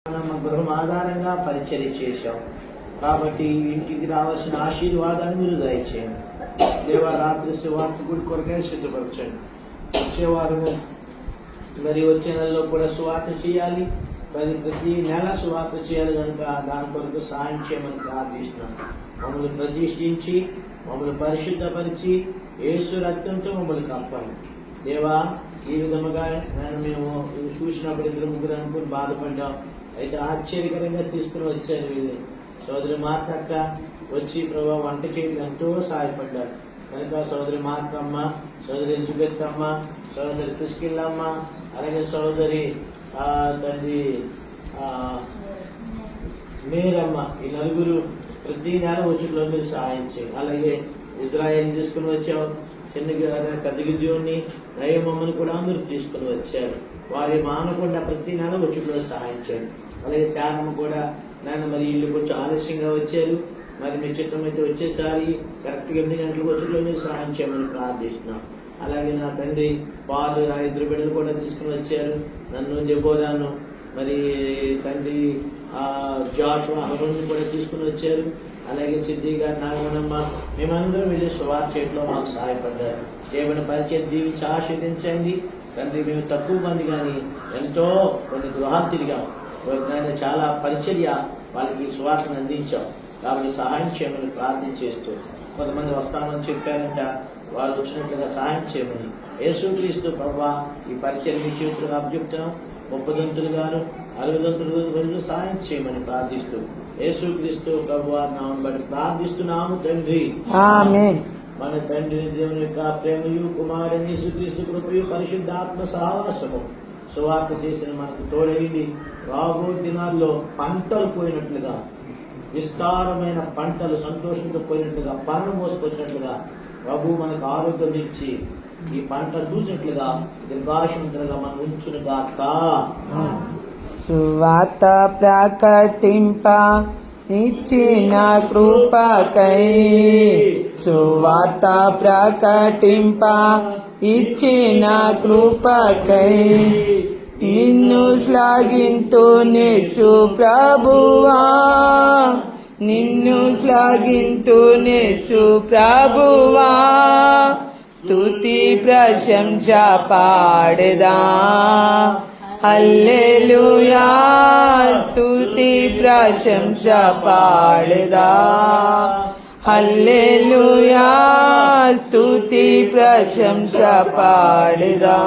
మన గృహం ఆధారంగా పరిచర్య చేశాం కాబట్టి ఇంటికి రావాల్సిన ఆశీర్వాదాన్ని మీరు దయచేయండి. దేవా, రాత్రి సువార్త గుడి కొరకే సిద్ధపరచండి. వచ్చేవారము మరి వచ్చే నెలలో కూడా సువార్త చేయాలి, ప్రతి నెల సువార్త చేయాలి కనుక దాని కొరకు సాయం చేయమని ప్రార్థిస్తున్నాం. మమ్మల్ని ప్రతిష్ఠించి మమ్మల్ని పరిశుద్ధపరిచి యేసు రక్తంతో మమ్మల్ని కప్పండి. దేవా, ఈ విధముగా మేము చూసినప్పుడు ఇద్దరు ముగ్గురు అనుకుని బాధపడ్డాం. అయితే ఆశ్చర్యకరంగా తీసుకుని వచ్చారు వీళ్ళు. సోదరి మార్తక్క వచ్చి ప్రభావ వంట చేయడం ఎంతో సహాయపడ్డారు కనుక సోదరి మార్తమ్మ, సోదరి ఎలిజబెత్ అమ్మ, సోదరి క్రిస్కిల్లమ్మ, అలాగే సోదరి తండ్రి మీరమ్మ, ఈ నలుగురు ప్రతి నెల వచ్చుట్లో మీరు సహాయం చేయండి. అలాగే ఇజ్రాయేల్ తీసుకుని వచ్చావు, పెద్ద గిద్యోని, నయమమ్మని కూడా మీరు తీసుకుని వచ్చారు. వారి మానకుండా ప్రతి నెల వచ్చుట్లో సహాయం చేయండి. అలాగే శారమ్మ కూడా నేను మరి ఇల్లు కొంచెం ఆలస్యంగా వచ్చారు, మరి మీ చిత్రం అయితే వచ్చేసారి కరెక్ట్గా 8 గంటలకు వచ్చుట్లో మీరు సహాయం చేయమని ప్రార్థిస్తున్నాం. అలాగే నా తండ్రి పాలు, నా ఇద్దరు బిడ్డలు కూడా తీసుకుని వచ్చారు, నన్ను జబోరాను, మరి తండ్రి జాషువా అహరోను కూడా తీసుకుని వచ్చారు. అలాగే సిద్ధి గారు, నాగమనమ్మ, మేమందరం వెళ్ళి సువార్త చేయడంలో మాకు సహాయపడ్డారు. చేయబడిన పరిచయం దీవించి ఆశీర్వదించండి తండ్రి. మేము తక్కువ మంది కానీ ఎంతో కొన్ని గృహాలు తిరిగాం, చాలా పరిచర్య వాళ్ళకి సువార్తను అందించాం కాబట్టి సహాయం చేయమని ప్రార్థన చేస్తూ కొంతమంది వస్తామని చెప్పారంట, వాళ్ళు వచ్చినట్లుగా సహాయం చేయమని యేసుక్రీస్తు ప్రభువా ఈ పరిచయం మీ చేతులుగా అప్పచెప్తున్నాం. 30 దంతులు గాను 60 దంతులు సహాయం చేయమని ప్రార్థిస్తూ యేసుక్రీస్తు ప్రభువా నామమున బట్టి ప్రార్థిస్తున్నాము తండ్రి, ఆమేన్. మన తండ్రి దేవుని యొక్క ప్రేమయు, కుమారుని యేసుక్రీస్తు కృపయు, పరిశుద్ధాత్మ సహవాసము సువార్త చేసిన మనకు తోడైంది. రాబో దినాల్లో పంటలు పోయినట్లుగా, విస్తారమైన పంటలు సంతోషంతో పోయినట్లుగా, పన్ను మోసుకొచ్చినట్లుగా ప్రభు మనకు ఆరోగ్యం ఇచ్చి ఈ పంట చూసినట్లుగా దీర్ఘాయుష్మంతులుగా మనం ఉంచునుగాక. సువార్త ప్రకటింప ఇచ్చిన కృపకై, సువార్త ప్రకటింప ఇచ్చిన కృపకై నిన్ను శ్లాఘింతునేసు ప్రభువా, నిన్ను శ్లాఘింతునేసు ప్రభువా. స్తుతి ప్రశంస పాడెదా, హల్లెలూయా. స్తుతి ప్రశంస పాడెదా, హల్లెలూయా. స్తుతి ప్రశంస పాడెదా.